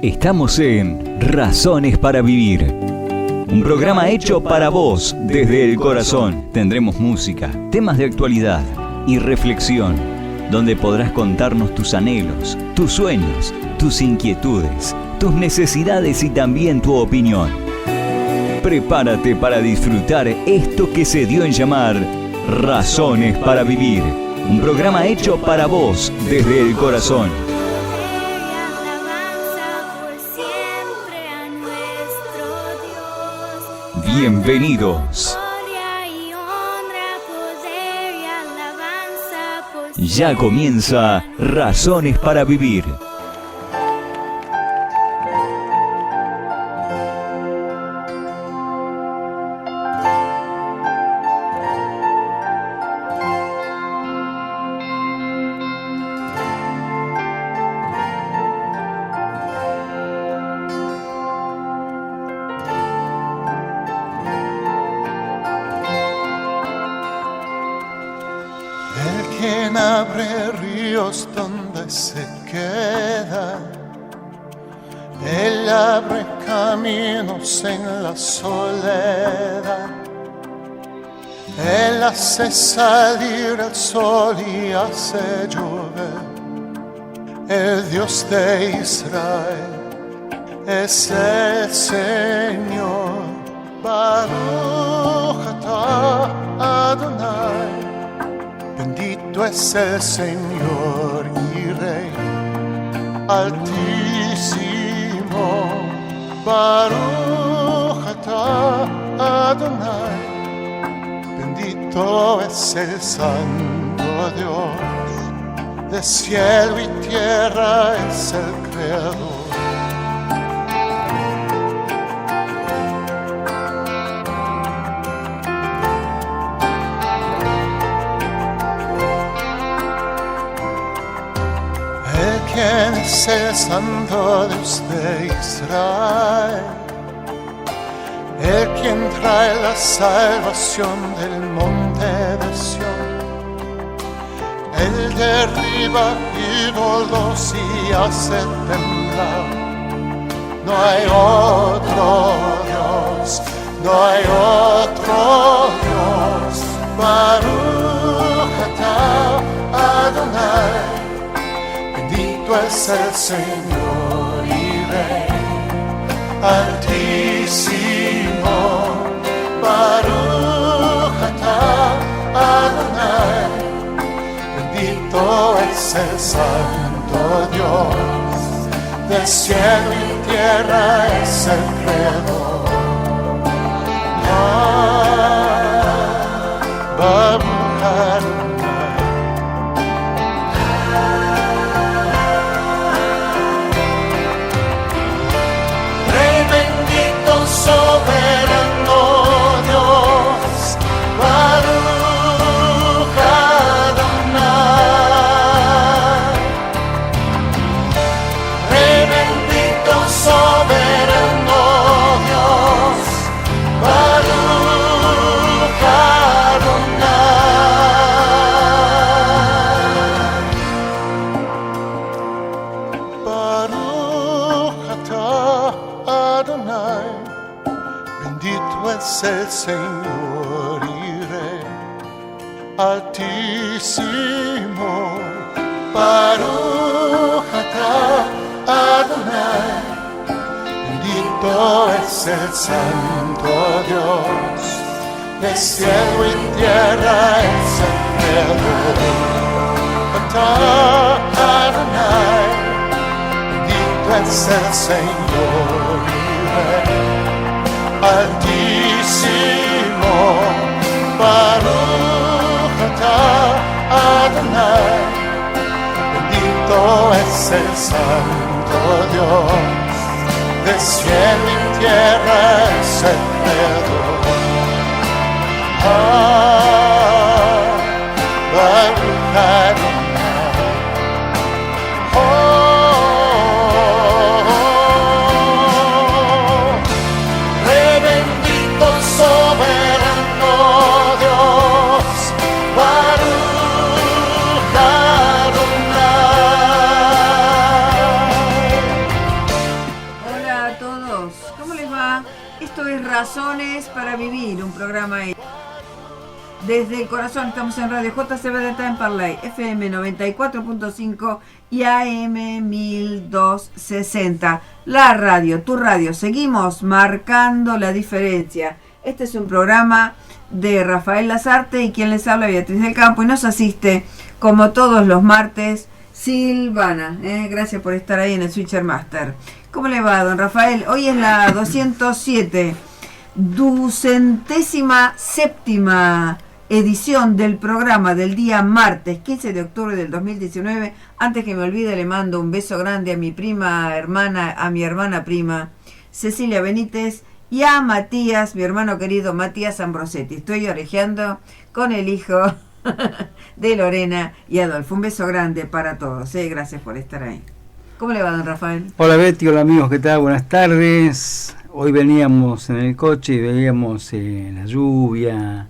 Estamos en Razones para Vivir, un programa hecho para vos desde el corazón. Tendremos música, temas de actualidad y reflexión, donde podrás contarnos tus anhelos, tus sueños, tus inquietudes, tus necesidades y también tu opinión. Prepárate para disfrutar esto que se dio en llamar Razones para Vivir, un programa hecho para vos desde el corazón. Bienvenidos. Ya comienza Razones para Vivir. Abre ríos donde se queda, Él abre caminos en la soledad, Él hace salir el sol y hace llover. El Dios de Israel es el Señor. Baruch atah Adonai. Bendito es el Señor y Rey Altísimo. Baruch atah Adonai. Bendito es el Santo Dios. De cielo y tierra es el Creador. ¿Quién es el Santo Dios de Israel? El quien trae la salvación del monte de Sión. Él derriba ídolos y hace temblar. No hay otro Dios, no hay otro Dios. Baruch atah Adonai. Es el Señor y Rey Altísimo. Baruch atah Adonai. Bendito es el Santo Dios. De cielo y tierra es el Creador. Baruch Adonai. Soberano Dios, Baruch Adonai. Rey bendito, soberano Dios, Baruch Adonai. Baruch atah Adonai. Bendito es el Señor y Rey Altísimo. Baruch atah Adonai. Bendito es el Santo Dios. De cielo y tierra es el Creador. Atah Adonai. Bendito es el Señor y Rey Altísimo. Baruch atah Adonai. Bendito es el Santo Dios. De cielo y tierra es el Creador. Baruch Adonai. Soberano Dios, Baruch Adonai. Razones para Vivir, un programa desde el corazón. Estamos en Radio JCB de Temperley, FM 94.5 y AM 1260. La radio, tu radio. Seguimos marcando la diferencia. Este es un programa de Rafael Lazarte y quien les habla, Beatriz del Campo, y nos asiste, como todos los martes, Silvana. Gracias por estar ahí en el Switcher Master. ¿Cómo le va, don Rafael? Hoy es la 207, 207ª edición del programa del día martes 15 de octubre del 2019. Antes que me olvide, le mando un beso grande a mi prima hermana, a mi hermana prima Cecilia Benítez, y a Matías, mi hermano querido Matías Ambrosetti. Estoy orejeando con el hijo de Lorena y Adolfo. Un beso grande para todos. Gracias por estar ahí. ¿Cómo le va, don Rafael? Hola Betty, hola amigos, ¿qué tal? Buenas tardes. Hoy veníamos en el coche y veíamos la lluvia.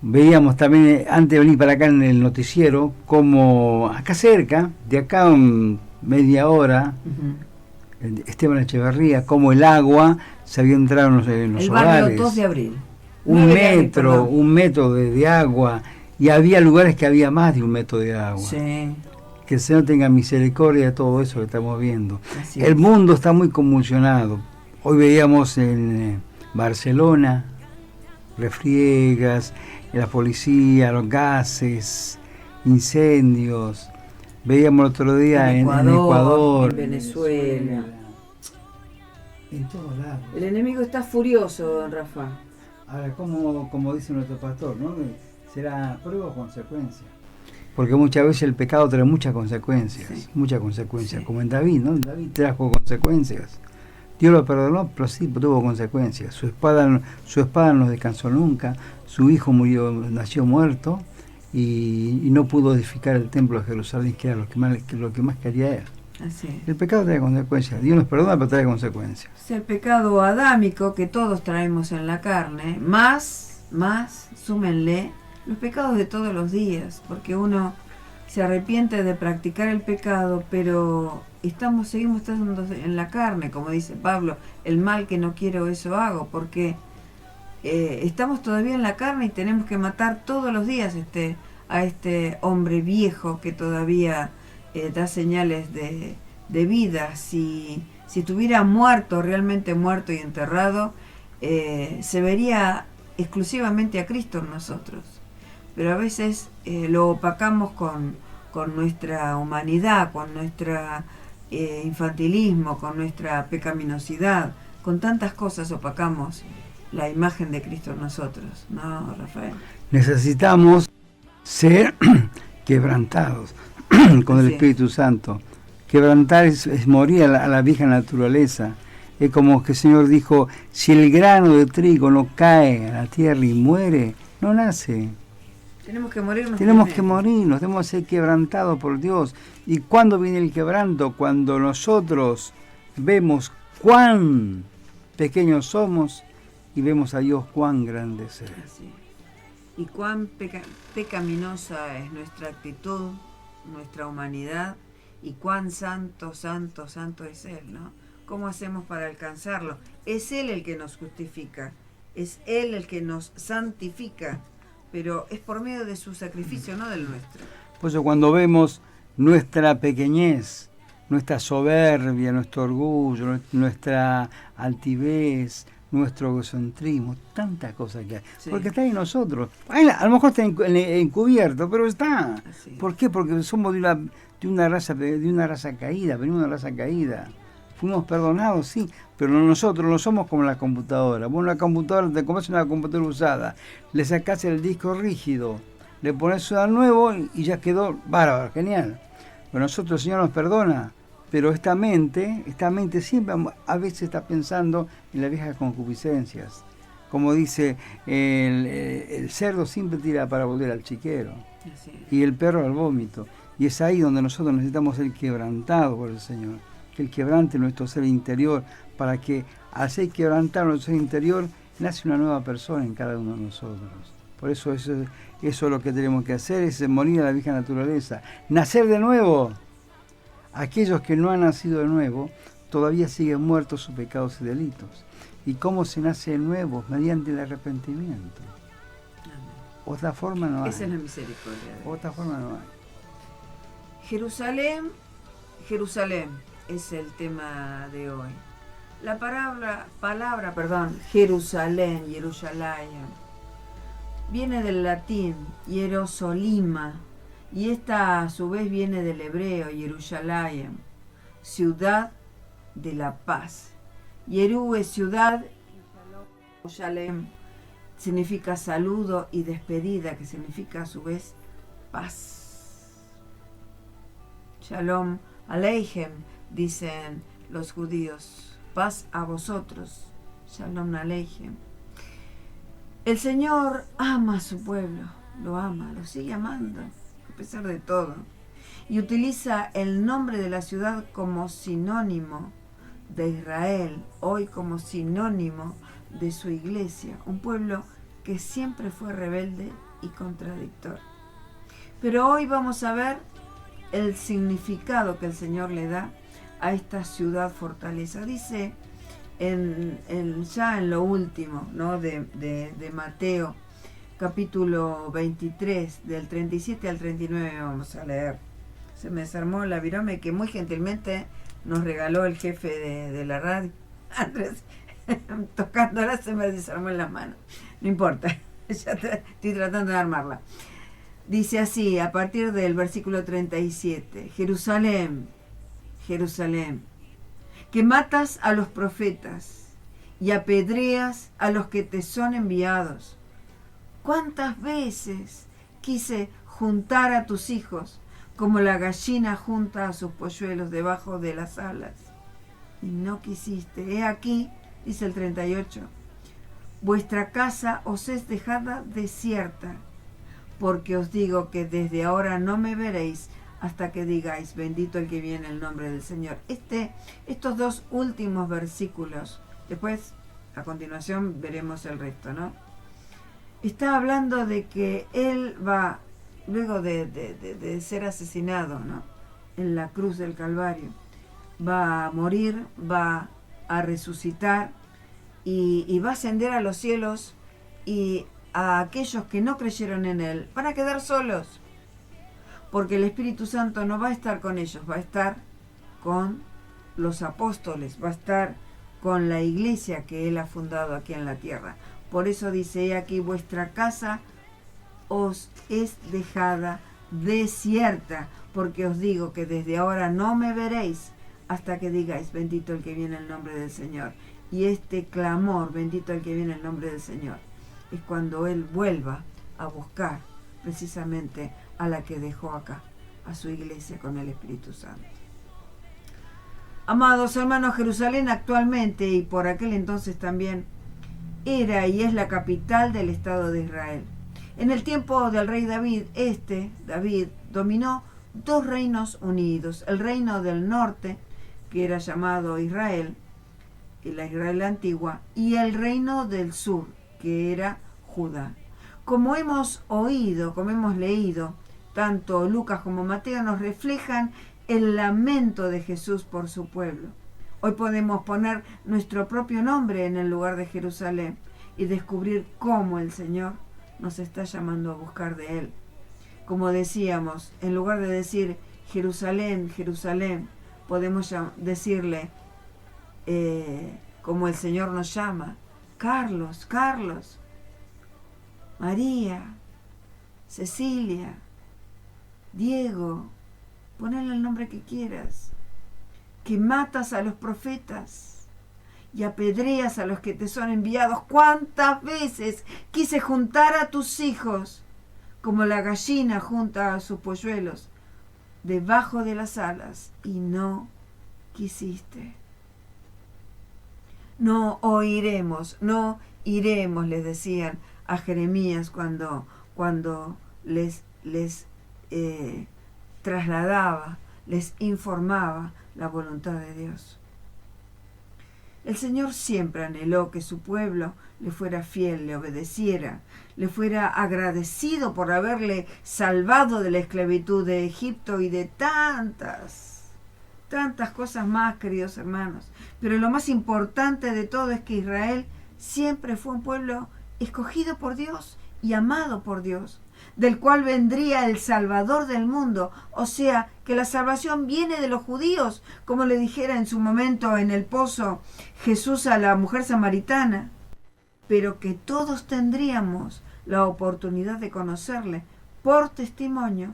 Veíamos también, antes de venir para acá en el noticiero, como acá cerca, de acá media hora, Esteban Echeverría, como el agua se había entrado en los el hogares. barrio 2 de abril. Un metro de agua, y había lugares que había más de un metro de agua. Sí. Que el Señor tenga misericordia de todo eso que estamos viendo. Así el es. mundo está muy convulsionado. Hoy veíamos en Barcelona refriegas, la policía, los gases, incendios. Veíamos el otro día en Ecuador, en Venezuela. En todos lados. El enemigo está furioso, don Rafa. Ahora, como dice nuestro pastor, ¿no? ¿Será prueba o consecuencia? Porque muchas veces el pecado trae muchas consecuencias, sí. Sí. Como en David, ¿no? David trajo consecuencias. Dios lo perdonó, pero sí tuvo consecuencias. Su espada no descansó nunca, su hijo nació muerto y no pudo edificar el templo de Jerusalén, que era lo que más quería él. Así es. El pecado trae consecuencias. Dios nos perdona, pero trae consecuencias. Es el pecado adámico que todos traemos en la carne, más, súmenle los pecados de todos los días, porque uno se arrepiente de practicar el pecado, pero seguimos estando en la carne, como dice Pablo, el mal que no quiero eso hago, porque estamos todavía en la carne y tenemos que matar todos los días a este hombre viejo que todavía da señales de vida. Si estuviera muerto, realmente muerto y enterrado, se vería exclusivamente a Cristo en nosotros. Pero a veces lo opacamos con nuestra humanidad, con nuestro infantilismo, con nuestra pecaminosidad, con tantas cosas opacamos la imagen de Cristo en nosotros, ¿no, Rafael? Necesitamos ser quebrantados con el Espíritu Santo. Quebrantar es morir a la vieja naturaleza. Es como que el Señor dijo, si el grano de trigo no cae a la tierra y muere, no nace. Tenemos que morirnos. Tenemos que ser quebrantados por Dios. ¿Y cuándo viene el quebranto? Cuando nosotros vemos cuán pequeños somos y vemos a Dios cuán grande es Él. Así. Y cuán pecaminosa es nuestra actitud, nuestra humanidad, y cuán santo es Él, ¿no? ¿Cómo hacemos para alcanzarlo? Es Él el que nos justifica, es Él el que nos santifica, pero es por medio de su sacrificio, no del nuestro. Por eso cuando vemos nuestra pequeñez, nuestra soberbia, nuestro orgullo, nuestra altivez, nuestro egocentrismo, tantas cosas que hay, sí. Porque está en nosotros. A lo mejor está encubierto, pero está. Así. ¿Por qué? Porque somos de una raza caída, venimos de una raza caída. Fuimos perdonados, sí, pero nosotros no somos como la computadora. Vos una computadora, te compras una computadora usada, le sacás el disco rígido, le pones uno nuevo y ya quedó bárbaro, genial. Pero nosotros, el Señor nos perdona, pero esta mente siempre a veces está pensando en las viejas concupiscencias. Como dice, el cerdo siempre tira para volver al chiquero, y el perro al vómito. Y es ahí donde nosotros necesitamos ser quebrantados por el Señor. Que Él quebrante nuestro ser interior, para que al ser quebrantar nuestro ser interior, nace una nueva persona en cada uno de nosotros. Por eso es lo que tenemos que hacer, es morir a la vieja naturaleza. Nacer de nuevo. Aquellos que no han nacido de nuevo, todavía siguen muertos sus pecados y delitos. ¿Y cómo se nace de nuevo? Mediante el arrepentimiento. Otra forma no hay. Esa es la misericordia de Dios. Otra forma no hay. Jerusalén, Jerusalén es el tema de hoy. La palabra, Jerusalén, Jerusalén, viene del latín Hierosolima, y esta a su vez viene del hebreo Jerusalén, ciudad de la paz. Yerú es ciudad, y Shalem significa saludo y despedida, que significa a su vez paz. Shalom Aleichem, dicen los judíos, paz a vosotros. Shalom Aleichem. El Señor ama a su pueblo, lo ama, lo sigue amando, a pesar de todo. Y utiliza el nombre de la ciudad como sinónimo de Israel, hoy como sinónimo de su iglesia, un pueblo que siempre fue rebelde y contradictor. Pero hoy vamos a ver el significado que el Señor le da a esta ciudad fortaleza. Dice ya en lo último, ¿no? de Mateo, capítulo 23, del 37 al 39, vamos a leer. Se me desarmó la virome que muy gentilmente nos regaló el jefe de la radio, Andrés, tocándola se me desarmó en las manos. No importa, ya estoy tratando de armarla. Dice así, a partir del versículo 37, Jerusalén, Jerusalén, que matas a los profetas y apedreas a los que te son enviados. ¿Cuántas veces quise juntar a tus hijos como la gallina junta a sus polluelos debajo de las alas? Y no quisiste. He aquí, dice el 38, vuestra casa os es dejada desierta, porque os digo que desde ahora no me veréis hasta que digáis, bendito el que viene en el nombre del Señor. Estos dos últimos versículos, después, a continuación, veremos el resto, ¿no? Está hablando de que Él va, luego de ser asesinado, ¿no?, en la cruz del Calvario, va a morir, va a resucitar y va a ascender a los cielos, y a aquellos que no creyeron en Él van a quedar solos, porque el Espíritu Santo no va a estar con ellos, va a estar con los apóstoles, va a estar con la iglesia que Él ha fundado aquí en la tierra. Por eso dice, he aquí vuestra casa os es dejada desierta, porque os digo que desde ahora no me veréis hasta que digáis, bendito el que viene en el nombre del Señor. Y este clamor, bendito el que viene en el nombre del Señor, es cuando Él vuelva a buscar precisamente a la que dejó acá, a su iglesia con el Espíritu Santo. Amados hermanos, Jerusalén actualmente y por aquel entonces también era y es la capital del Estado de Israel. En el tiempo del rey David, David dominó dos reinos unidos, el reino del norte, que era llamado Israel, y la Israel antigua, y el reino del sur, que era Judá. Como hemos oído, como hemos leído, tanto Lucas como Mateo nos reflejan el lamento de Jesús por su pueblo. Hoy podemos poner nuestro propio nombre en el lugar de Jerusalén y descubrir cómo el Señor nos está llamando a buscar de Él. Como decíamos, en lugar de decir Jerusalén, Jerusalén, podemos decirle, como el Señor nos llama, Carlos, Carlos, María, Cecilia, Diego, ponle el nombre que quieras, que matas a los profetas y apedreas a los que te son enviados. ¿Cuántas veces quise juntar a tus hijos como la gallina junta a sus polluelos debajo de las alas y no quisiste? No oiremos, no iremos, les decían a Jeremías cuando les trasladaba, les informaba la voluntad de Dios. El Señor siempre anheló que su pueblo le fuera fiel, le obedeciera, le fuera agradecido por haberle salvado de la esclavitud de Egipto y de tantas tantas cosas más, queridos hermanos. Pero lo más importante de todo es que Israel siempre fue un pueblo escogido por Dios y amado por Dios, del cual vendría el Salvador del mundo. O sea, que la salvación viene de los judíos, como le dijera en su momento en el pozo Jesús a la mujer samaritana, pero que todos tendríamos la oportunidad de conocerle por testimonio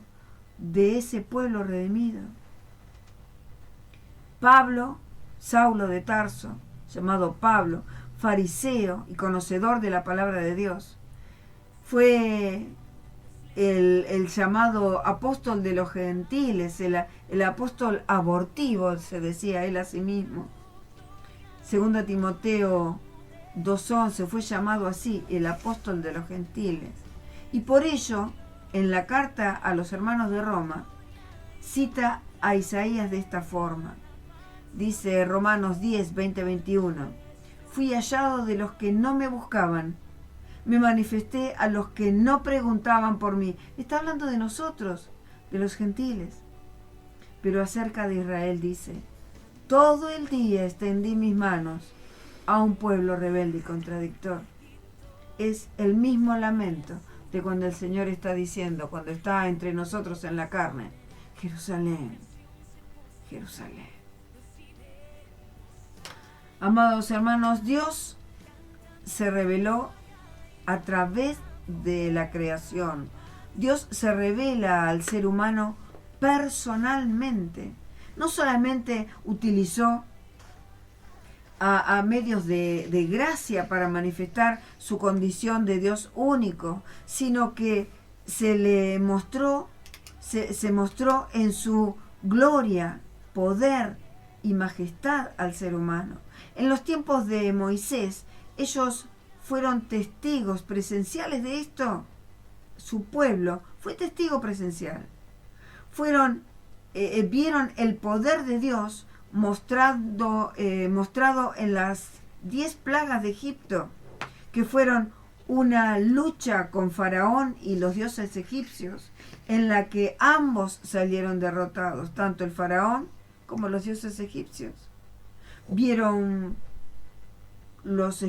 de ese pueblo redimido. Pablo, Saulo de Tarso, llamado Pablo, fariseo y conocedor de la palabra de Dios, fue el llamado apóstol de los gentiles, el apóstol abortivo, se decía él a sí mismo. 2 Timoteo 2:11 fue llamado así, el apóstol de los gentiles. Y por ello, en la carta a los hermanos de Roma, cita a Isaías de esta forma. Dice Romanos 10, 20, 21. Fui hallado de los que no me buscaban. Me manifesté a los que no preguntaban por mí. Está hablando de nosotros, de los gentiles. Pero acerca de Israel dice, todo el día extendí mis manos a un pueblo rebelde y contradictor. Es el mismo lamento de cuando el Señor está diciendo, cuando está entre nosotros en la carne, Jerusalén, Jerusalén. Amados hermanos, Dios se reveló a través de la creación. Dios se revela al ser humano personalmente. No solamente utilizó a medios de gracia para manifestar su condición de Dios único, sino que se mostró en su gloria, poder y majestad al ser humano. En los tiempos de Moisés, ellos fueron testigos presenciales de esto. Su pueblo fue testigo presencial. Vieron el poder de Dios mostrado en las 10 plagas de Egipto, que fueron una lucha con Faraón y los dioses egipcios, en la que ambos salieron derrotados, tanto el Faraón como los dioses egipcios. Vieron los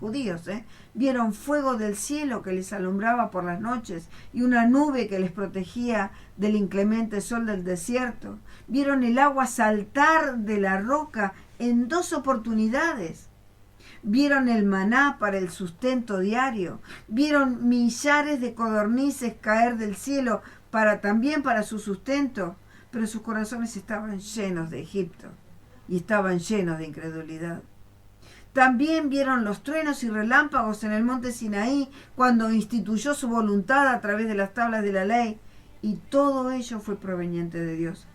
judíos, vieron fuego del cielo que les alumbraba por las noches y una nube que les protegía del inclemente sol del desierto. Vieron el agua saltar de la roca en 2 oportunidades. Vieron el maná para el sustento diario. Vieron millares de codornices caer del cielo también para su sustento. Pero sus corazones estaban llenos de Egipto y estaban llenos de incredulidad. También vieron los truenos y relámpagos en el monte Sinaí cuando instituyó su voluntad a través de las tablas de la ley, y todo ello fue proveniente de Dios.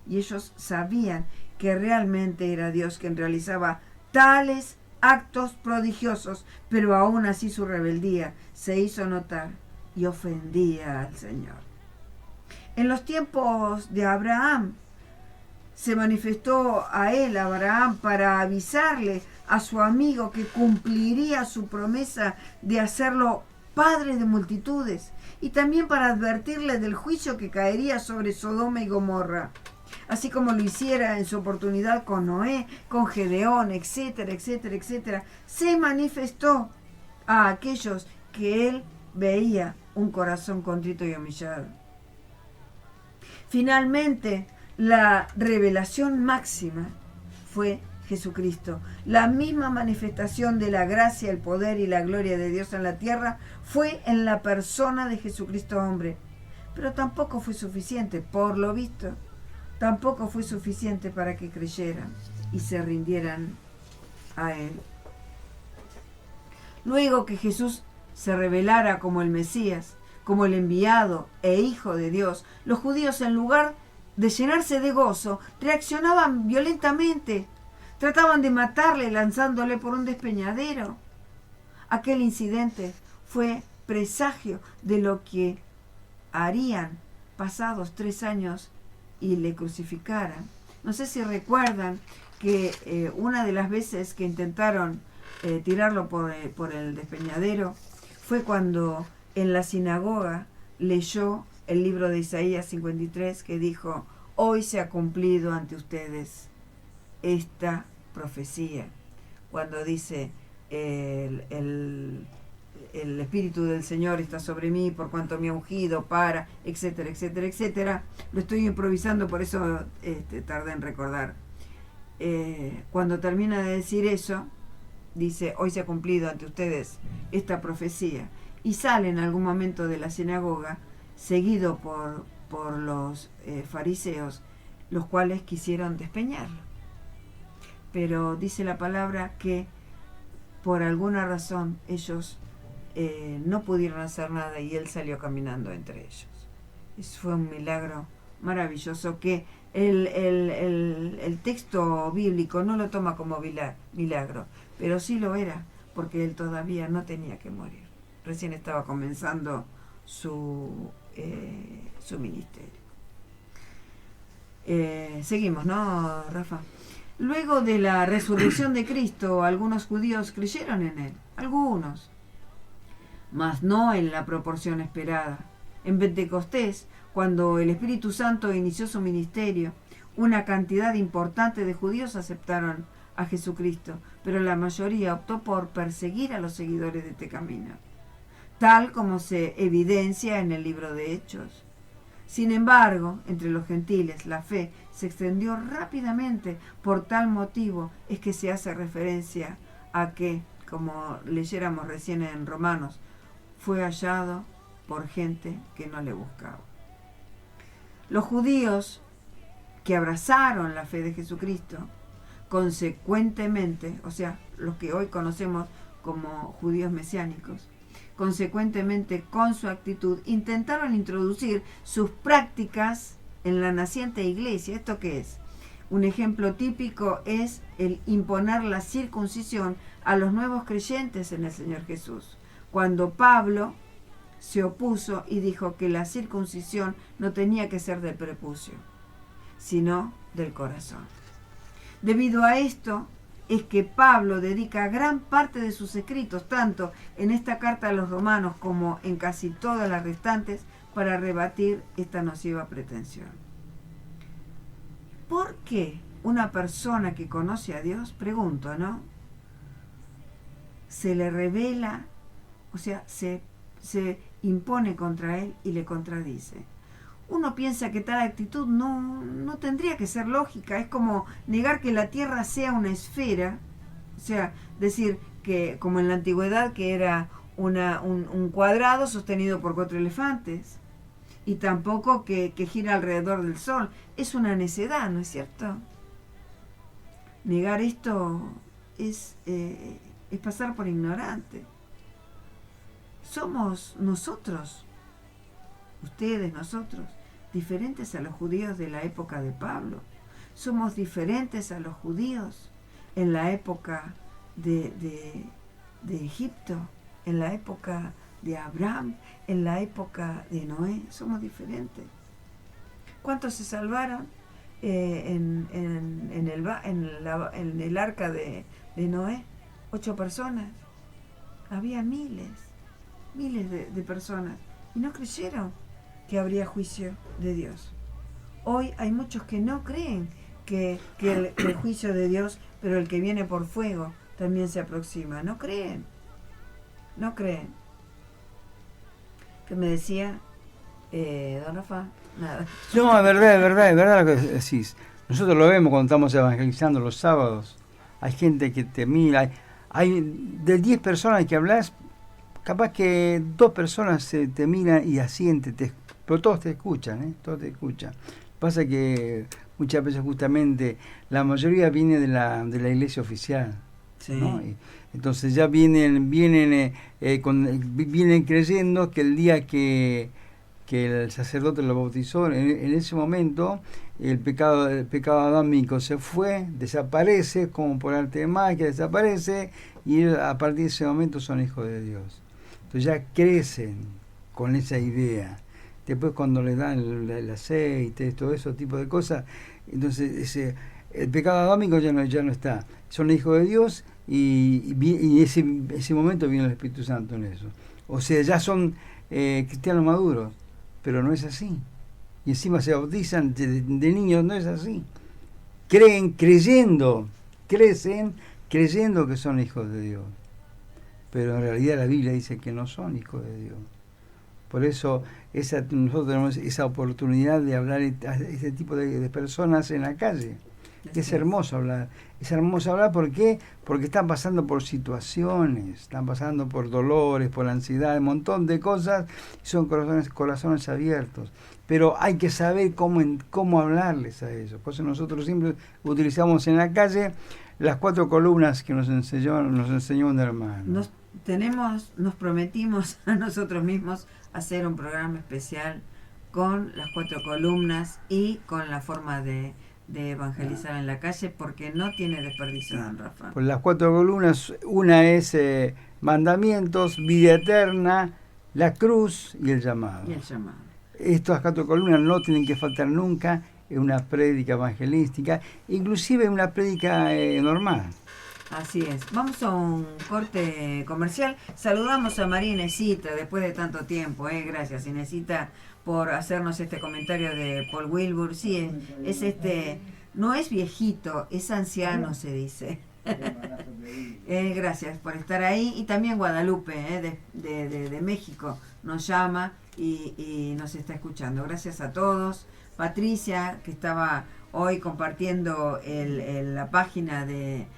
Y ellos sabían que realmente era Dios quien realizaba tales actos prodigiosos, pero aún así su rebeldía se hizo notar y ofendía al Señor. En los tiempos de Abraham, se manifestó a Abraham, para avisarle a su amigo que cumpliría su promesa de hacerlo padre de multitudes, y también para advertirle del juicio que caería sobre Sodoma y Gomorra, así como lo hiciera en su oportunidad con Noé, con Gedeón, etcétera, etcétera, etcétera. Se manifestó a aquellos que él veía un corazón contrito y humillado. Finalmente, la revelación máxima fue Jesucristo. La misma manifestación de la gracia, el poder y la gloria de Dios en la tierra fue en la persona de Jesucristo hombre. Pero tampoco fue suficiente, por lo visto, tampoco fue suficiente para que creyeran y se rindieran a Él. Luego que Jesús se revelara como el Mesías, como el enviado e Hijo de Dios, los judíos, en lugar de llenarse de gozo, reaccionaban violentamente. Trataban de matarle lanzándole por un despeñadero. Aquel incidente fue presagio de lo que harían pasados 3 años y le crucificaran. No sé si recuerdan que una de las veces que intentaron tirarlo por el despeñadero fue cuando en la sinagoga leyó el libro de Isaías 53, que dijo: hoy se ha cumplido ante ustedes esta profecía. Cuando dice el Espíritu del Señor está sobre mí por cuanto me ha ungido para, etcétera, etcétera, etcétera. Lo estoy improvisando, por eso tardé en recordar. Cuando termina de decir eso, dice, hoy se ha cumplido ante ustedes esta profecía. Y sale en algún momento de la sinagoga, seguido por los fariseos, los cuales quisieron despeñarlo. Pero dice la palabra que por alguna razón ellos no pudieron hacer nada y él salió caminando entre ellos. Eso fue un milagro maravilloso que el texto bíblico no lo toma como milagro, pero sí lo era, porque él todavía no tenía que morir. Recién estaba comenzando su ministerio. Seguimos, ¿no, Rafa? Luego de la resurrección de Cristo, algunos judíos creyeron en él, algunos, mas no en la proporción esperada. En Pentecostés, cuando el Espíritu Santo inició su ministerio, una cantidad importante de judíos aceptaron a Jesucristo, pero la mayoría optó por perseguir a los seguidores de este camino, tal como se evidencia en el libro de Hechos. Sin embargo, entre los gentiles la fe se extendió rápidamente. Por tal motivo es que se hace referencia a que, como leyéramos recién en Romanos, fue hallado por gente que no le buscaba. Los judíos que abrazaron la fe de Jesucristo, consecuentemente, o sea, los que hoy conocemos como judíos mesiánicos, consecuentemente con su actitud intentaron introducir sus prácticas en la naciente iglesia. ¿Esto qué es? Un ejemplo típico es el imponer la circuncisión a los nuevos creyentes en el Señor Jesús, cuando Pablo se opuso y dijo que la circuncisión no tenía que ser del prepucio, sino del corazón. Debido a esto es que Pablo dedica gran parte de sus escritos, tanto en esta carta a los romanos como en casi todas las restantes, para rebatir esta nociva pretensión. ¿Por qué una persona que conoce a Dios, pregunto, ¿no?, se le revela, o sea, se impone contra él y le contradice? Uno piensa que tal actitud no tendría que ser lógica. Es como negar que la Tierra sea una esfera, o sea, decir que, como en la antigüedad, que era un cuadrado sostenido por 4 elefantes, y tampoco que gira alrededor del Sol. Es una necedad, ¿no es cierto? Negar esto es pasar por ignorante. Somos nosotros, ustedes, nosotros, diferentes a los judíos de la época de Pablo. Somos diferentes a los judíos en la época de Egipto, en la época de Abraham, en la época de Noé. Somos diferentes. ¿Cuántos se salvaron en el arca de Noé? 8 personas. Había miles de personas y no creyeron que habría juicio de Dios. Hoy hay muchos que no creen que el juicio de Dios, pero el que viene por fuego también se aproxima. No creen. ¿Qué me decía don Rafa? Nada. No, es verdad lo que decís. Nosotros lo vemos cuando estamos evangelizando los sábados. Hay gente que te mira. Hay de 10 personas que hablas, capaz que 2 personas te miran y asienten, pero todos te escuchan, todos te escuchan. Pasa que muchas veces justamente la mayoría viene de la iglesia oficial, sí, ¿no? Entonces ya vienen creyendo que el día que el sacerdote lo bautizó, en ese momento el pecado adámico se fue, desaparece, como por arte de magia desaparece, y a partir de ese momento son hijos de Dios. Entonces ya crecen con esa idea. Después cuando les dan el aceite, todo ese tipo de cosas, entonces el pecado adámico ya no está. Son hijos de Dios y ese momento viene el Espíritu Santo en eso. O sea, ya son cristianos maduros, pero no es así. y encima se bautizan de niños. No es así. Crecen creyendo que son hijos de Dios, pero en realidad la Biblia dice que no son hijos de Dios. Por eso nosotros tenemos esa oportunidad de hablar a este tipo de personas en la calle. Es hermoso hablar. ¿Por qué? Porque están pasando por situaciones, están pasando por dolores, por ansiedad, un montón de cosas, y son corazones abiertos. Pero hay que saber cómo hablarles a ellos. Por eso nosotros siempre utilizamos en la calle las 4 columnas que nos enseñó un hermano. Nos prometimos a nosotros mismos hacer un programa especial con las 4 columnas y con la forma de evangelizar en la calle, porque no tiene desperdicio, don Rafa. Pues las 4 columnas, una es mandamientos, vida eterna, la cruz y el llamado. Estas 4 columnas no tienen que faltar nunca en una prédica evangelística, inclusive en una prédica normal. Así es. Vamos a un corte comercial. Saludamos a María Inesita después de tanto tiempo. Gracias, Inesita, por hacernos este comentario de Paul Wilbur. Sí, es no es viejito, es anciano, se dice. Gracias por estar ahí. Y también Guadalupe, de México, nos llama y nos está escuchando. Gracias a todos. Patricia, que estaba hoy compartiendo la página de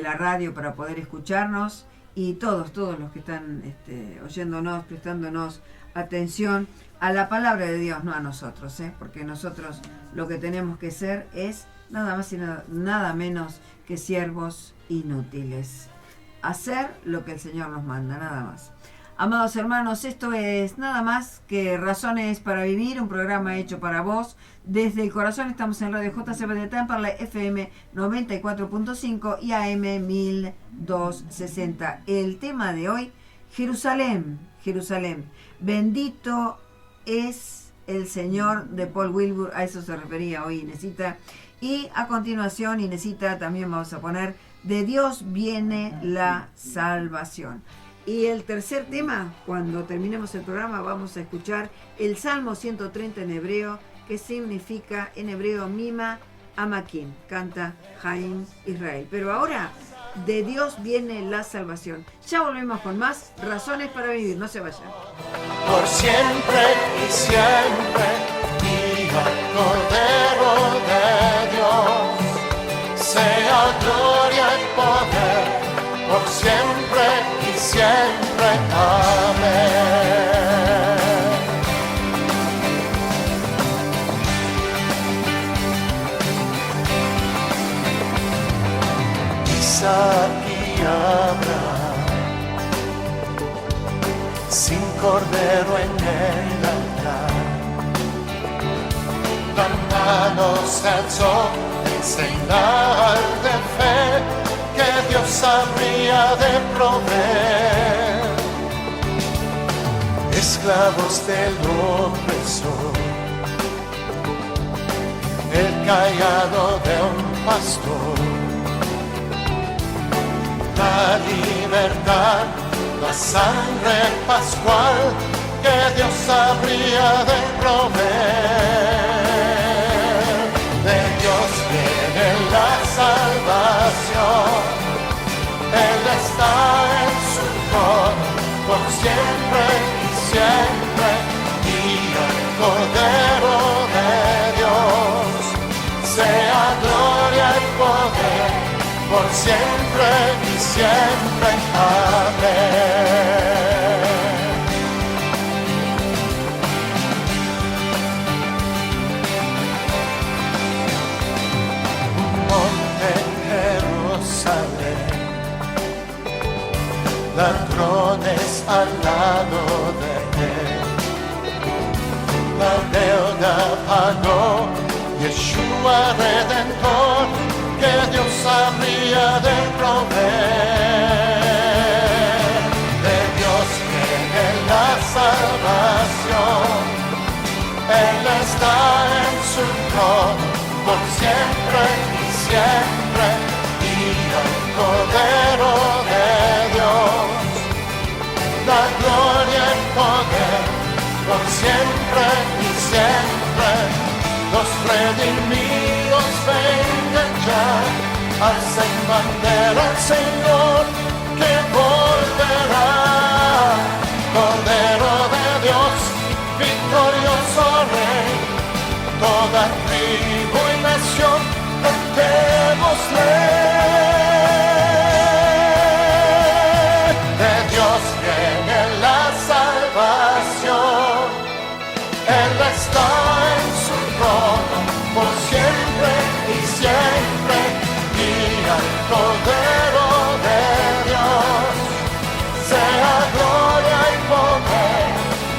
la radio para poder escucharnos, y todos los que están oyéndonos, prestándonos atención a la palabra de Dios, no a nosotros, porque nosotros lo que tenemos que ser es nada más y nada menos que siervos inútiles. Hacer lo que el Señor nos manda, nada más. Amados hermanos, esto es nada más que Razones para Vivir, un programa hecho para vos. Desde el corazón estamos en Radio JCB de Temperley, FM 94.5 y AM 1260. El tema de hoy, Jerusalén, Jerusalén. Bendito es el Señor, de Paul Wilbur, a eso se refería hoy Inesita. Y a continuación, Inesita, también vamos a poner De Dios viene la salvación. Y el tercer tema, cuando terminemos el programa, vamos a escuchar el Salmo 130 en hebreo, que significa en hebreo Mima Amakim, canta Jaim Israel. Pero ahora, de Dios viene la salvación. Ya volvemos con más Razones para Vivir, no se vayan. Por siempre y siempre, viva Cordero de Dios, sea gloria y poder, por siempre y siempre. Amén. Isaac y Abraham, sin cordero en el altar, la mano se alzó en señal de fe que Dios habría de proveer. Esclavos del opresor, el callado de un pastor, la libertad, la sangre pascual que Dios habría de proveer. De Dios viene la salvación, Él está en su trono por siempre y siempre, y el Cordero de Dios, sea gloria y poder por siempre y siempre. Amén. Monte Jerusalén, ladrones al lado de él, la deuda pagó Yeshua Redentor, que Dios habría de proveer. De Dios viene la salvación, Él está en su trono por siempre y siempre, y el Cordero de Dios, la gloria y poder por siempre y siempre. Rey, los redimidos vengan ya, alcen bandera al Señor que volverá. Cordero de Dios, victorioso Rey, toda tribu y nación cantémosle. De Dios viene la salvación, Él está en su trono por siempre y siempre, y al Cordero de Dios sea gloria y poder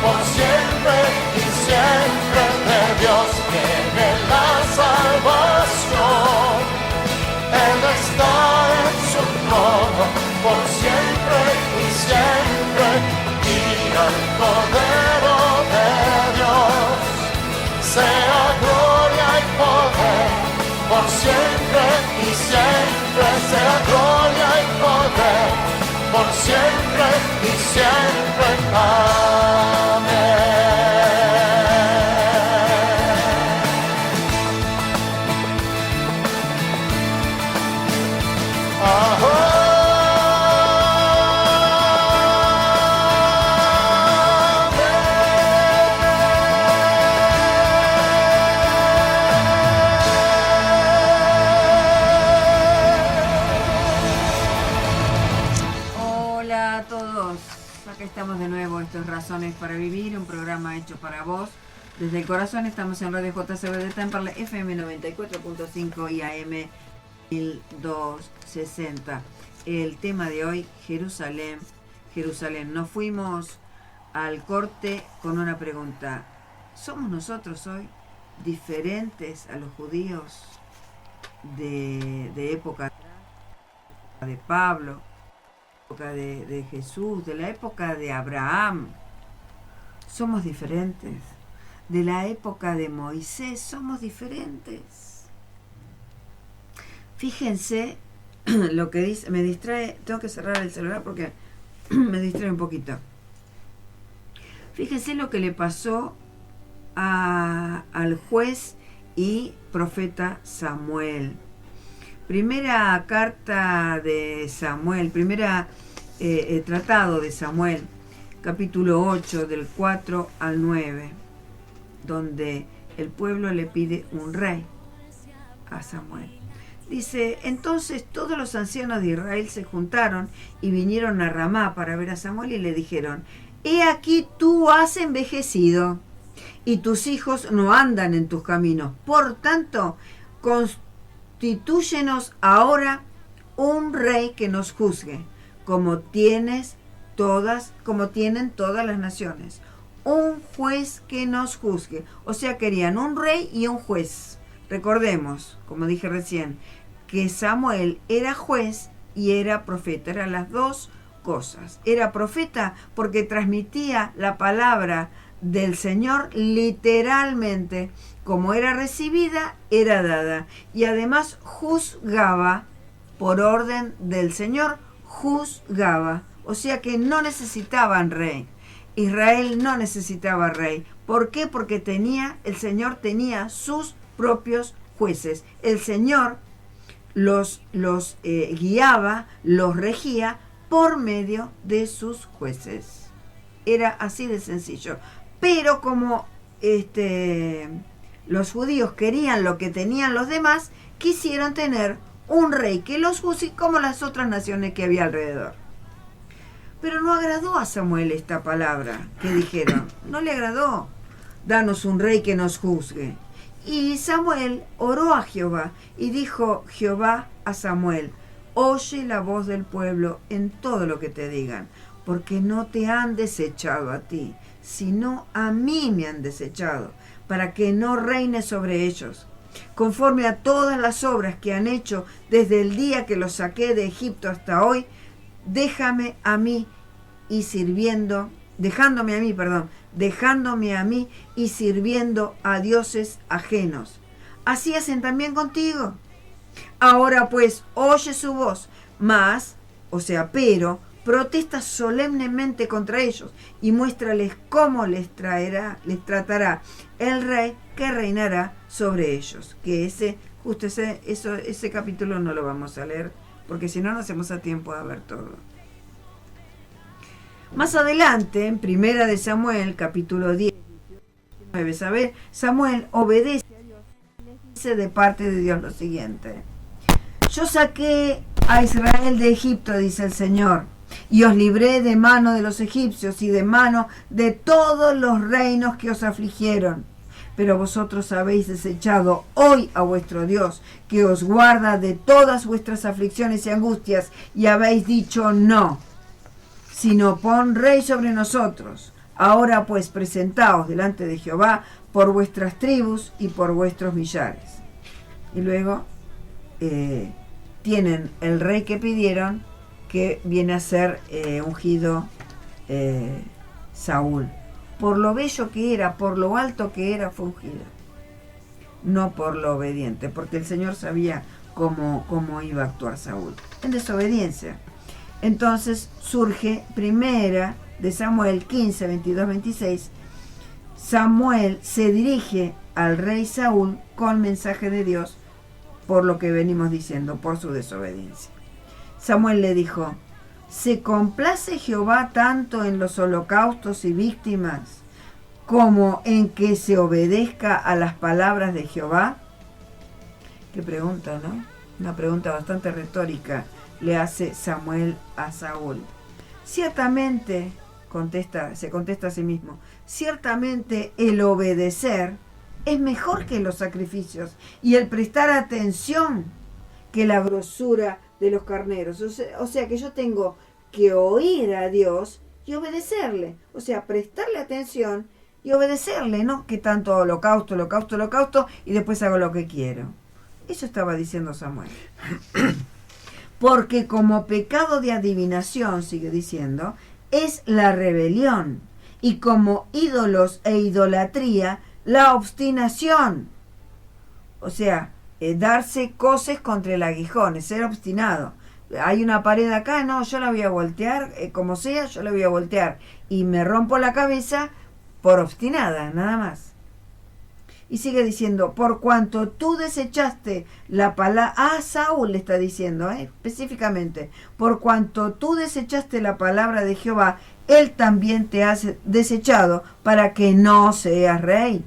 por siempre y siempre. De Dios viene la salvación, Él está en su trono por siempre y siempre, y al Cordero de Dios sea gloria y poder por siempre y siempre, sea gloria y poder por siempre y siempre. Amén. Hola a todos, acá estamos de nuevo. Esto es Razones para Vivir, un programa hecho para vos. Desde el corazón estamos en Radio JCB de Temperley, FM 94.5 y AM 1260. El tema de hoy, Jerusalén, Jerusalén. Nos fuimos al corte con una pregunta. ¿Somos nosotros hoy diferentes a los judíos de época de Pablo, época de Jesús, de la época de Abraham? Somos diferentes. De la época de Moisés somos diferentes. Fíjense lo que dice, me distrae, tengo que cerrar el celular porque me distrae un poquito. Fíjense lo que le pasó al juez y profeta Samuel. Primera carta de Samuel, tratado de Samuel, capítulo 8, del 4 al 9, donde el pueblo le pide un rey a Samuel. Dice: entonces todos los ancianos de Israel se juntaron y vinieron a Ramá para ver a Samuel y le dijeron: he aquí tú has envejecido y tus hijos no andan en tus caminos, por tanto constitúyenos ahora un rey que nos juzgue, como tienen todas las naciones, un juez que nos juzgue. O sea, querían un rey y un juez. Recordemos, como dije recién, que Samuel era juez y era profeta, eran las dos cosas. Era profeta porque transmitía la palabra del Señor literalmente, como era recibida, era dada, y además juzgaba por orden del Señor, juzgaba. O sea que no necesitaban rey. Israel no necesitaba rey. ¿Por qué? Porque el Señor tenía sus propios jueces. El Señor los guiaba, los regía por medio de sus jueces. Era así de sencillo. Pero como los judíos querían lo que tenían los demás, quisieron tener un rey que los juzgue como las otras naciones que había alrededor. Pero no agradó a Samuel esta palabra que dijeron. No le agradó. Danos un rey que nos juzgue. Y Samuel oró a Jehová y dijo Jehová a Samuel: oye la voz del pueblo en todo lo que te digan, porque no te han desechado a ti, sino a mí me han desechado, para que no reine sobre ellos. Conforme a todas las obras que han hecho desde el día que los saqué de Egipto hasta hoy, dejándome a mí y sirviendo a dioses ajenos. Así hacen también contigo. Ahora pues, oye su voz, pero protesta solemnemente contra ellos y muéstrales cómo les tratará el rey que reinará sobre ellos. Que ese capítulo no lo vamos a leer, porque si no, no hacemos a tiempo de ver todo. Más adelante, en Primera de Samuel, capítulo 10, 19, Samuel obedece a Dios y le dice de parte de Dios lo siguiente: yo saqué a Israel de Egipto, dice el Señor, y os libré de mano de los egipcios y de mano de todos los reinos que os afligieron. Pero vosotros habéis desechado hoy a vuestro Dios, que os guarda de todas vuestras aflicciones y angustias, y habéis dicho no, sino pon rey sobre nosotros. Ahora pues presentaos delante de Jehová por vuestras tribus y por vuestros millares. Y luego tienen el rey que pidieron, que viene a ser ungido Saúl. Por lo bello que era, por lo alto que era, fue ungido. No por lo obediente, porque el Señor sabía cómo iba a actuar Saúl. En desobediencia. Entonces surge Primera de Samuel 15, 22, 26. Samuel se dirige al rey Saúl con mensaje de Dios, por lo que venimos diciendo, por su desobediencia. Samuel le dijo: ¿se complace Jehová tanto en los holocaustos y víctimas como en que se obedezca a las palabras de Jehová? Qué pregunta, ¿no? Una pregunta bastante retórica le hace Samuel a Saúl. Ciertamente, se contesta a sí mismo, ciertamente el obedecer es mejor que los sacrificios y el prestar atención que la grosura de los carneros. O sea que yo tengo que oír a Dios y obedecerle. O sea, prestarle atención y obedecerle, no que tanto holocausto y después hago lo que quiero. Eso estaba diciendo Samuel. Porque como pecado de adivinación, sigue diciendo, es la rebelión, y como ídolos e idolatría, la obstinación. O sea, darse coces contra el aguijón, ser obstinado. Hay una pared acá, no, yo la voy a voltear, como sea, yo la voy a voltear. Y me rompo la cabeza por obstinada, nada más. Y sigue diciendo, por cuanto tú desechaste la palabra, Saúl le está diciendo, específicamente, por cuanto tú desechaste la palabra de Jehová, él también te ha desechado para que no seas rey.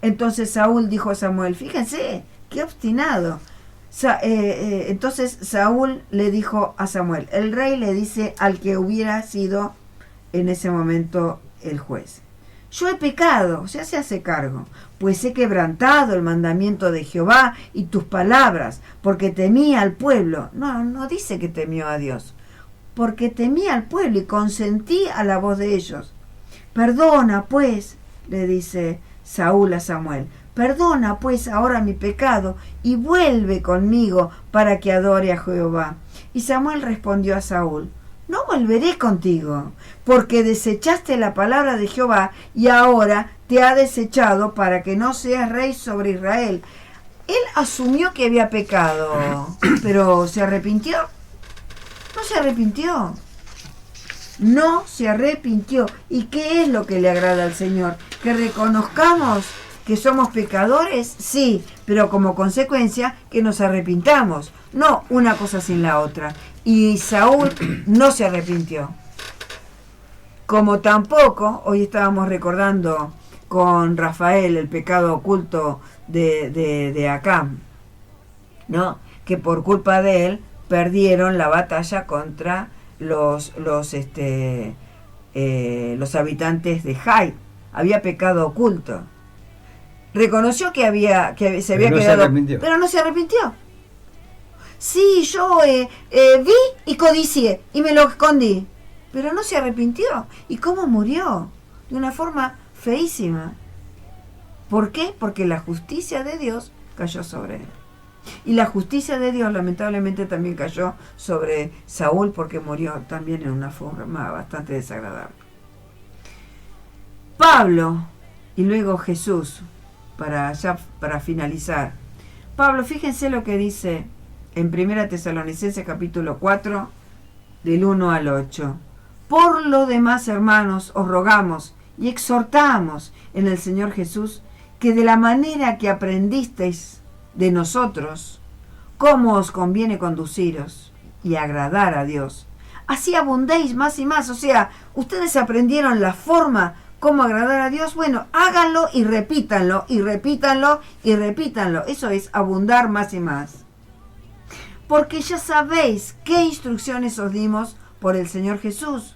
Entonces Saúl dijo a Samuel, fíjense, qué obstinado. Entonces Saúl le dijo a Samuel, el rey le dice al que hubiera sido en ese momento el juez: yo he pecado, o sea, se hace cargo, pues he quebrantado el mandamiento de Jehová y tus palabras, porque temía al pueblo. No dice que temió a Dios, porque temía al pueblo y consentí a la voz de ellos. Perdona, pues, le dice Saúl a Samuel, perdona, pues, ahora mi pecado y vuelve conmigo para que adore a Jehová. Y Samuel respondió a Saúl, no volveré contigo, porque desechaste la palabra de Jehová y ahora te ha desechado para que no seas rey sobre Israel. Él asumió que había pecado, pero ¿se arrepintió? No se arrepintió. No se arrepintió. ¿Y qué es lo que le agrada al Señor? ¿Que reconozcamos que somos pecadores? Sí, pero como consecuencia que nos arrepintamos. No una cosa sin la otra. Y Saúl no se arrepintió. Como tampoco, hoy estábamos recordando con Rafael el pecado oculto de Acán, ¿no? Que por culpa de él perdieron la batalla contra los habitantes de Jai. Había pecado oculto. Reconoció que se había quedado, pero no se arrepintió. Sí, yo vi y codicié y me lo escondí, pero no se arrepintió. ¿Y cómo murió? De una forma feísima. ¿Por qué? Porque la justicia de Dios cayó sobre él. Y la justicia de Dios lamentablemente también cayó sobre Saúl, porque murió también en una forma bastante desagradable. Pablo y luego Jesús, para finalizar. Pablo, fíjense lo que dice en 1 Tesalonicenses capítulo 4, del 1 al 8. Por lo demás, hermanos, os rogamos y exhortamos en el Señor Jesús que de la manera que aprendisteis de nosotros, cómo os conviene conduciros y agradar a Dios, así abundéis más y más. O sea, ustedes aprendieron la forma cómo agradar a Dios. Bueno, háganlo y repítanlo, y repítanlo, y repítanlo. Eso es abundar más y más. Porque ya sabéis qué instrucciones os dimos por el Señor Jesús.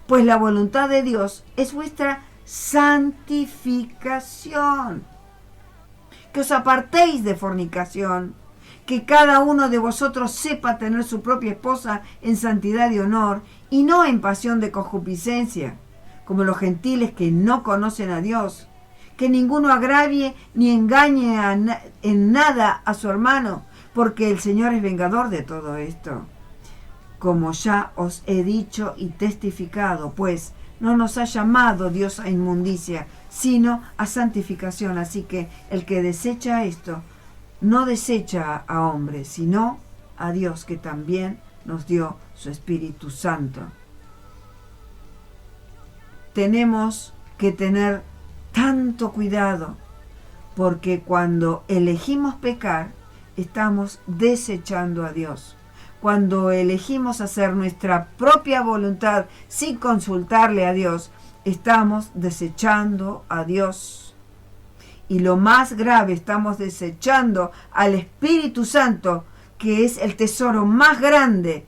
Pues la voluntad de Dios es vuestra santificación. Que os apartéis de fornicación. Que cada uno de vosotros sepa tener su propia esposa en santidad y honor, y no en pasión de concupiscencia, como los gentiles que no conocen a Dios. Que ninguno agravie ni engañe en nada a su hermano, porque el Señor es vengador de todo esto. Como ya os he dicho y testificado, pues no nos ha llamado Dios a inmundicia, sino a santificación. Así que el que desecha esto, no desecha a hombres, sino a Dios, que también nos dio su Espíritu Santo. Tenemos que tener tanto cuidado, porque cuando elegimos pecar, estamos desechando a Dios. Cuando elegimos hacer nuestra propia voluntad sin consultarle a Dios, estamos desechando a Dios. Y lo más grave, estamos desechando al Espíritu Santo, que es el tesoro más grande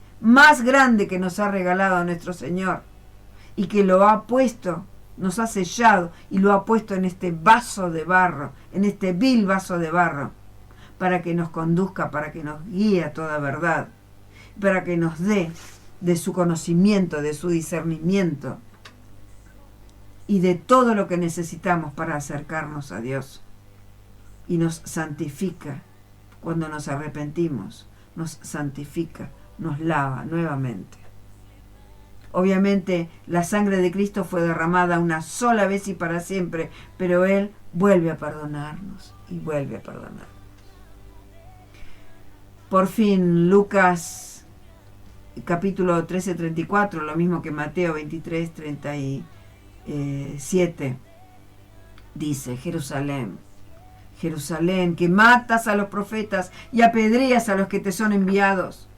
que nos ha regalado nuestro Señor, y que lo ha puesto, nos ha sellado y lo ha puesto en este vaso de barro, en este vil vaso de barro, para que nos conduzca, para que nos guíe a toda verdad, para que nos dé de su conocimiento, de su discernimiento y de todo lo que necesitamos para acercarnos a Dios. Y nos santifica cuando nos arrepentimos, nos santifica, nos lava nuevamente. Obviamente la sangre de Cristo fue derramada una sola vez y para siempre, pero Él vuelve a perdonarnos y vuelve a perdonarnos. Por fin, Lucas capítulo 13:34, lo mismo que Mateo 23:37, dice: Jerusalén, Jerusalén, que matas a los profetas y apedreas a los que te son enviados.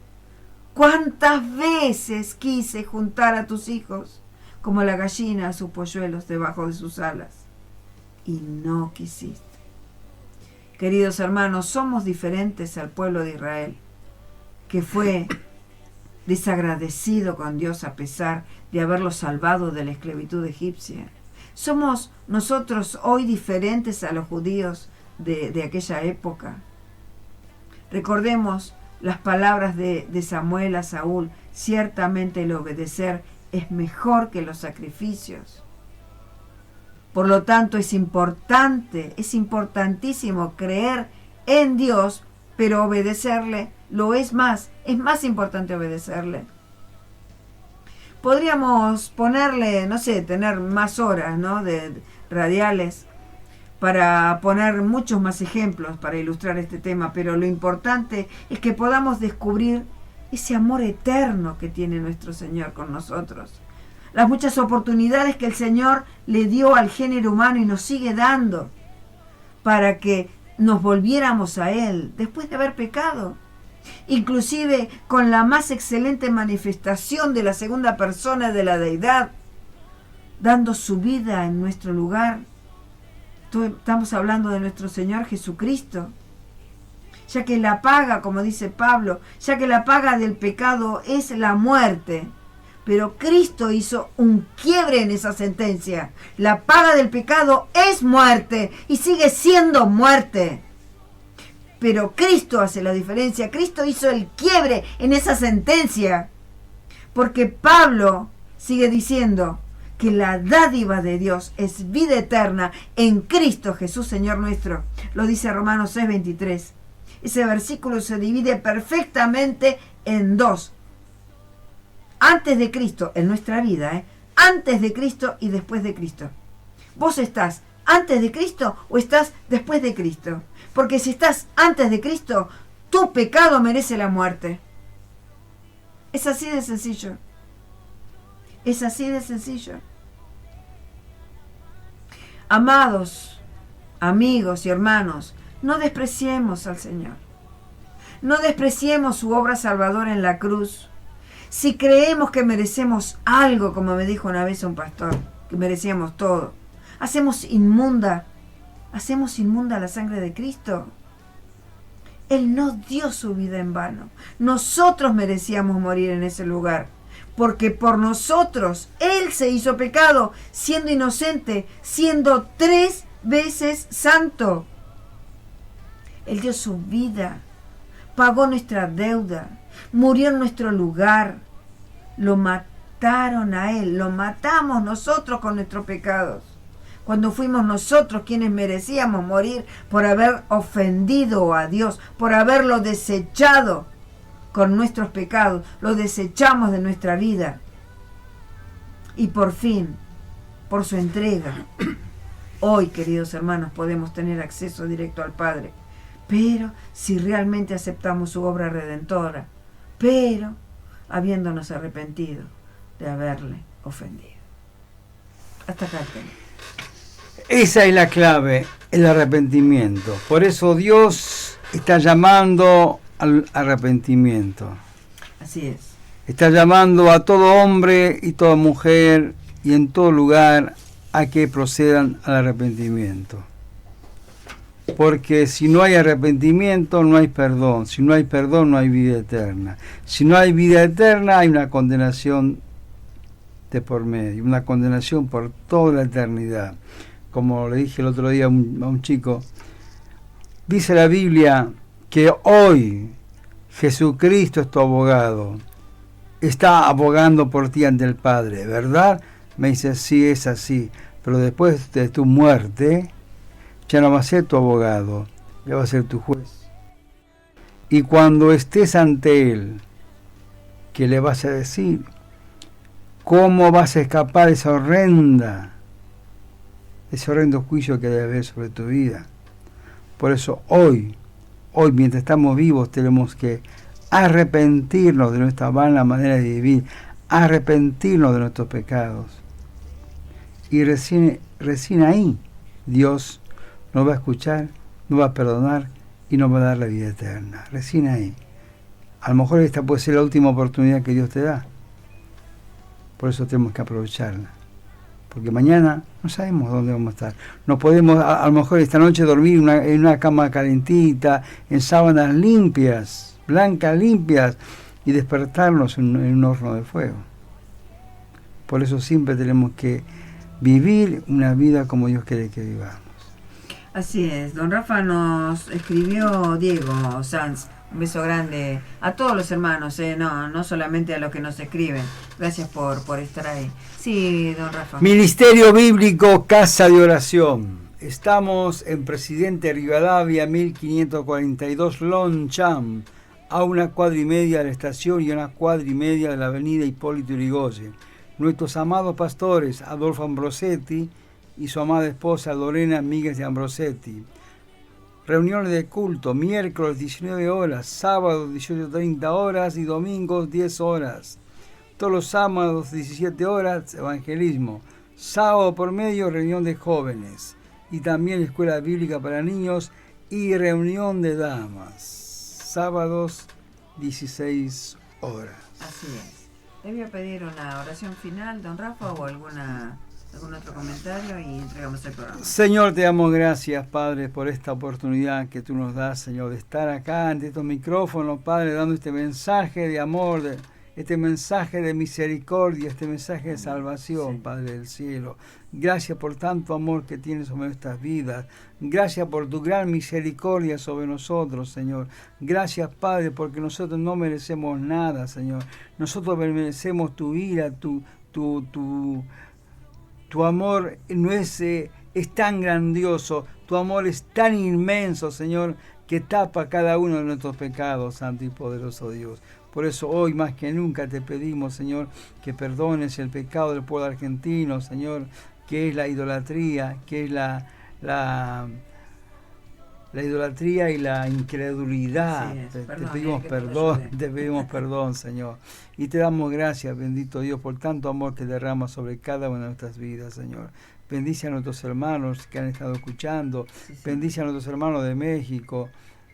¿Cuántas veces quise juntar a tus hijos como la gallina a sus polluelos debajo de sus alas? Y no quisiste. Queridos hermanos, somos diferentes al pueblo de Israel, que fue desagradecido con Dios a pesar de haberlo salvado de la esclavitud egipcia. Somos nosotros hoy diferentes a los judíos de aquella época. Recordemos las palabras de Samuel a Saúl: ciertamente el obedecer es mejor que los sacrificios. Por lo tanto, es importantísimo creer en Dios, pero obedecerle es más importante obedecerle. Podríamos ponerle, tener más horas, de radiales para poner muchos más ejemplos para ilustrar este tema, pero lo importante es que podamos descubrir ese amor eterno que tiene nuestro Señor con nosotros. Las muchas oportunidades que el Señor le dio al género humano y nos sigue dando para que nos volviéramos a Él después de haber pecado. Inclusive con la más excelente manifestación de la segunda persona de la deidad, dando su vida en nuestro lugar. Estamos hablando de nuestro Señor Jesucristo, ya que la paga, como dice Pablo, ya que la paga del pecado es la muerte, pero Cristo hizo un quiebre en esa sentencia. La paga del pecado es muerte y sigue siendo muerte, pero Cristo hace la diferencia. Cristo hizo el quiebre en esa sentencia, porque Pablo sigue diciendo que la dádiva de Dios es vida eterna en Cristo Jesús, Señor nuestro. Lo dice Romanos 6:23. Ese versículo se divide perfectamente en dos. Antes de Cristo, en nuestra vida, antes de Cristo y después de Cristo. ¿Vos estás antes de Cristo o estás después de Cristo? Porque si estás antes de Cristo, tu pecado merece la muerte. Es así de sencillo. Es así de sencillo. Amados, Amigos y hermanos, no despreciemos al Señor. No despreciemos su obra salvadora en la cruz. Si creemos que merecemos algo, como me dijo una vez un pastor, que merecíamos todo, hacemos inmunda la sangre de Cristo. Él no dio su vida en vano. Nosotros merecíamos morir en ese lugar, porque por nosotros Él se hizo pecado, siendo inocente, siendo 3 veces santo. Él dio su vida, pagó nuestra deuda, murió en nuestro lugar. Lo mataron a Él, lo matamos nosotros con nuestros pecados. Cuando fuimos nosotros quienes merecíamos morir por haber ofendido a Dios, por haberlo desechado con nuestros pecados, lo desechamos de nuestra vida. Y por fin, por su entrega, hoy, queridos hermanos, podemos tener acceso directo al Padre. Pero si realmente aceptamos su obra redentora, pero habiéndonos arrepentido de haberle ofendido. Hasta acá tenemos. Esa es la clave, el arrepentimiento. Por eso Dios está llamando al arrepentimiento. Así es. Está llamando a todo hombre y toda mujer y en todo lugar a que procedan al arrepentimiento. Porque si no hay arrepentimiento, no hay perdón. Si no hay perdón, no hay vida eterna. Si no hay vida eterna, hay una condenación de por medio, una condenación por toda la eternidad. Como le dije el otro día a un chico, dice la Biblia que hoy Jesucristo es tu abogado, está abogando por ti ante el Padre, ¿verdad? Me dice, sí, es así, pero después de tu muerte ya no va a ser tu abogado, ya va a ser tu juez. Y cuando estés ante Él, ¿qué le vas a decir? ¿Cómo vas a escapar de ese horrendo juicio que debe haber sobre tu vida? Por eso hoy, mientras estamos vivos, tenemos que arrepentirnos de nuestra vana manera de vivir, arrepentirnos de nuestros pecados. Y recién ahí Dios nos va a escuchar, nos va a perdonar y nos va a dar la vida eterna. Recién ahí. A lo mejor esta puede ser la última oportunidad que Dios te da. Por eso tenemos que aprovecharla. Porque mañana no sabemos dónde vamos a estar. No podemos a lo mejor esta noche dormir en una cama calentita, en sábanas limpias, blancas limpias, y despertarnos en un horno de fuego. Por eso siempre tenemos que vivir una vida como Dios quiere que vivamos. Así es. Don Rafa nos escribió Diego Sanz. Un beso grande a todos los hermanos, no solamente a los que nos escriben. Gracias por estar ahí. Sí, don Rafa. Ministerio Bíblico Casa de Oración. Estamos en Presidente Rivadavia 1542 Longchamp, a 1,5 cuadras de la estación y a 1,5 cuadras de la avenida Hipólito Yrigoyen. Nuestros amados pastores Adolfo Ambrosetti y su amada esposa Lorena Míguez de Ambrosetti. Reuniones de culto, miércoles 19 horas, sábados 18:30 horas y domingos 10 horas. Todos los sábados 17 horas, evangelismo. Sábado por medio, reunión de jóvenes. Y también escuela bíblica para niños y reunión de damas. Sábados 16 horas. Así es. Le voy a pedir una oración final, don Rafa, o algún otro comentario y entregamos el programa. Señor, te damos gracias, Padre, por esta oportunidad que tú nos das, Señor, de estar acá ante estos micrófonos, Padre, dando este mensaje de amor, este mensaje de misericordia, este mensaje de salvación, sí. Padre del cielo. Gracias por tanto amor que tienes sobre nuestras vidas. Gracias por tu gran misericordia sobre nosotros, Señor. Gracias, Padre, porque nosotros no merecemos nada, Señor. Nosotros merecemos tu ira, tu amor no es tan grandioso, tu amor es tan inmenso, Señor, que tapa cada uno de nuestros pecados, Santo y poderoso Dios. Por eso hoy más que nunca te pedimos, Señor, que perdones el pecado del pueblo argentino, Señor, que es la idolatría, que es la idolatría y la incredulidad. Te pedimos perdón, Señor. Y te damos gracias, bendito Dios, por tanto amor que derramas sobre cada una de nuestras vidas, Señor. bendice a nuestros hermanos que han estado escuchando, Sí, sí. bendice a nuestros hermanos de México,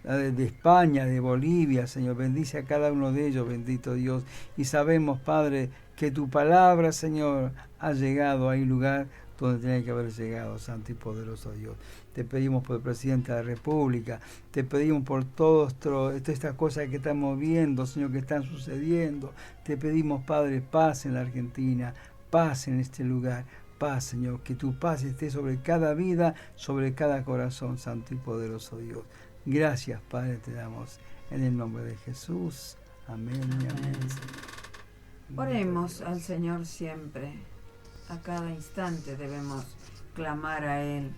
de España, de Bolivia, Señor, bendice a cada uno de ellos, bendito Dios, y sabemos, Padre, que tu palabra, Señor, ha llegado a un lugar donde tenía que haber llegado, Santo y poderoso Dios. Te pedimos por el presidente de la República, te pedimos por todas estas cosas que estamos viendo, Señor, que están sucediendo. Te pedimos, Padre, paz en la Argentina, paz en este lugar, paz, Señor, que tu paz esté sobre cada vida, sobre cada corazón, Santo y poderoso Dios. Gracias, Padre, te damos en el nombre de Jesús. Amén y amén. Oremos al Señor siempre. A cada instante debemos clamar a Él.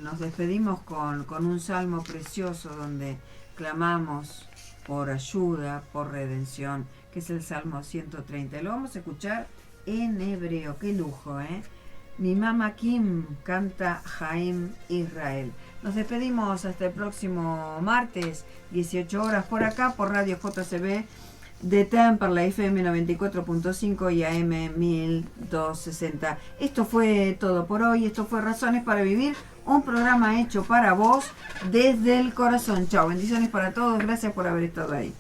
Nos despedimos con un salmo precioso donde clamamos por ayuda, por redención, que es el Salmo 130. Lo vamos a escuchar en hebreo. Qué lujo, ¿eh? Mi mamá Kim canta Jaim Israel. Nos despedimos hasta el próximo martes, 18 horas, por acá, por Radio JCB de Temperley, FM 94.5 y AM 1260. Esto fue todo por hoy. Esto fue Razones para Vivir, un programa hecho para vos desde el corazón. Chao, bendiciones para todos. Gracias por haber estado ahí.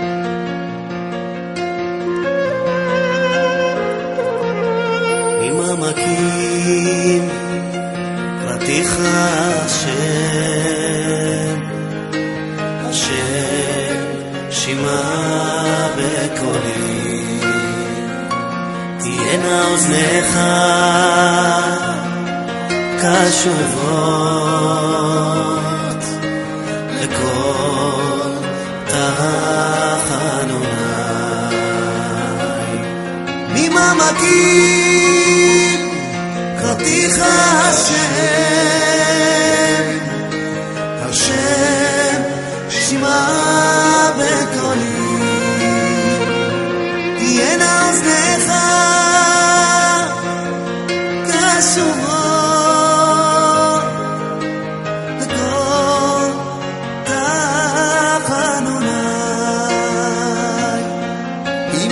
ממעמקים קראתיך השם, השם שמע בקולי, תהיינה אוזניך קשובות לקול תחנוני עם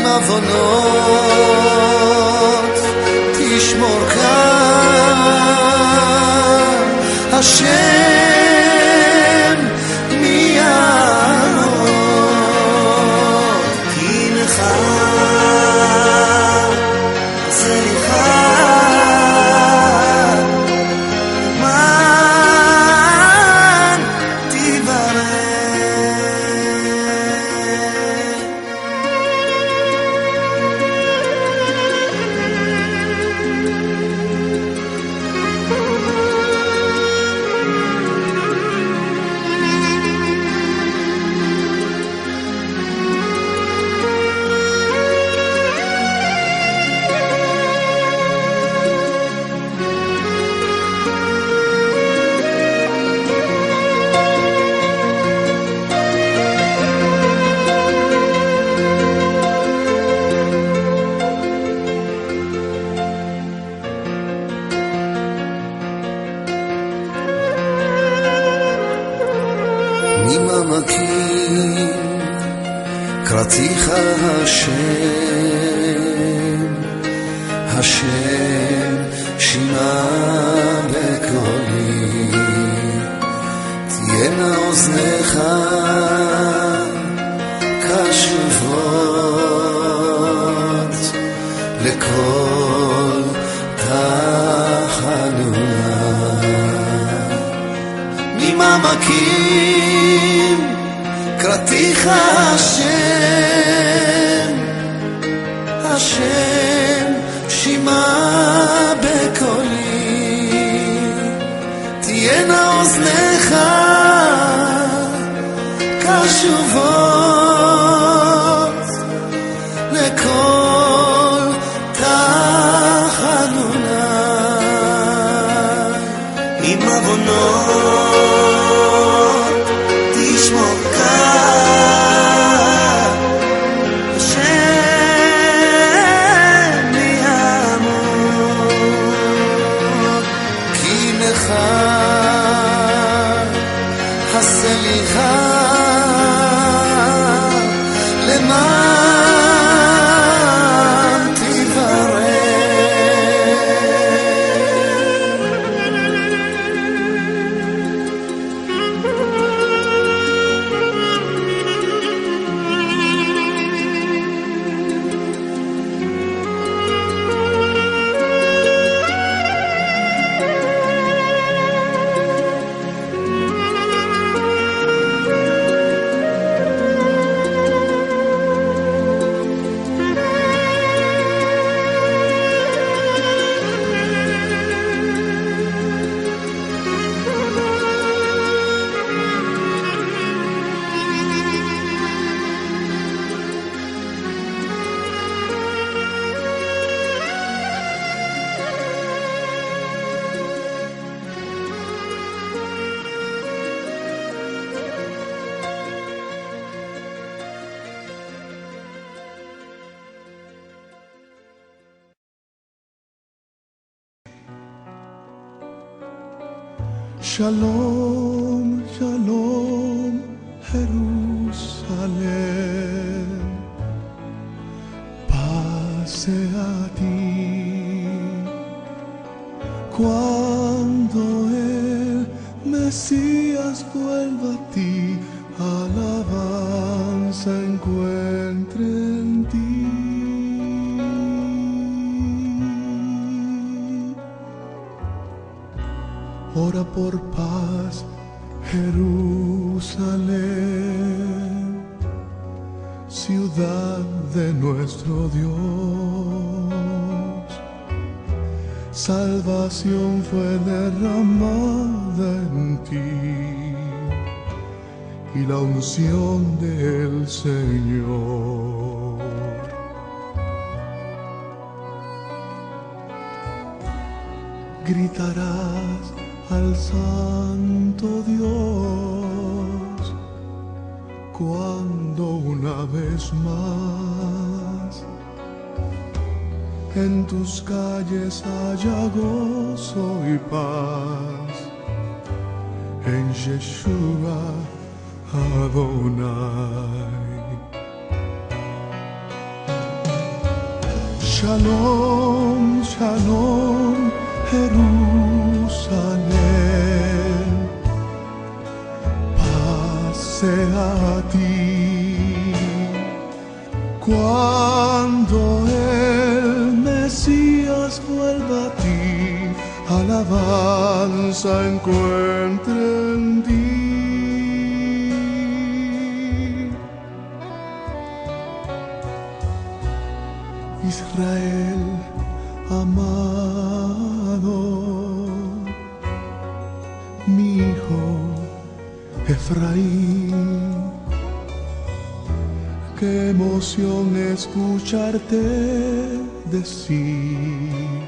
עוונות. לכל תחנונה. ממעמקים קראתיך השם, השם שמע בקולי, תהיינה אוזניך קשובות לכל תחנונה. עם עוונות תשמור כאן, השם יעמוד, כי לך הסליחה למען תברר. Shalom, shalom, Jerusalén, pase a ti. Cuando el Mesías vuelva a ti, alabanza encuentre en ti. Ora por paz, Jerusalén, ciudad de nuestro Dios. Salvación fue derramada en ti y la unción del Señor. Gritarás al Santo Dios cuando una vez más en tus calles haya gozo y paz, en Yeshua Adonai. Shalom, shalom, Jerusalén, pase a ti. Cuando el Mesías vuelva a ti, alabanza encuentre en ti. Israel amado, mi hijo Efraín, qué emoción escucharte decir,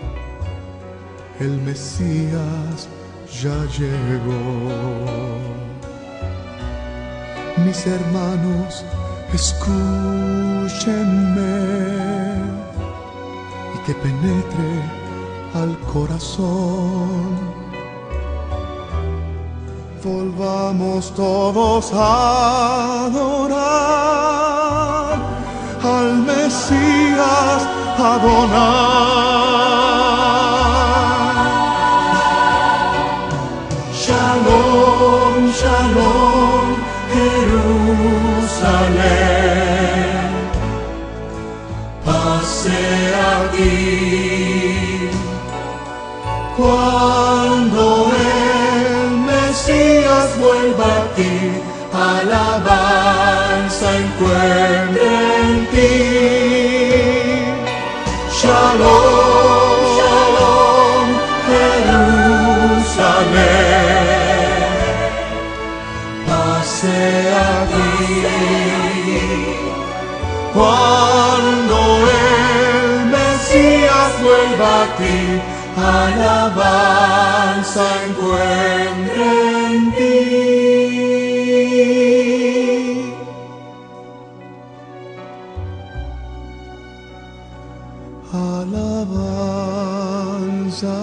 el Mesías ya llegó. Mis hermanos, escúchenme y que penetre al corazón. Volvamos todos a adorar al Mesías Adonai. Shalom, shalom, Jerusalén, pase a ti. Cuando el Mesías vuelva a ti, alabanza encuentre en ti. Shalom, shalom, Jerusalén, pase aquí. Cuando el Mesías vuelva a ti, alabanza encuentre en ti. Alabanza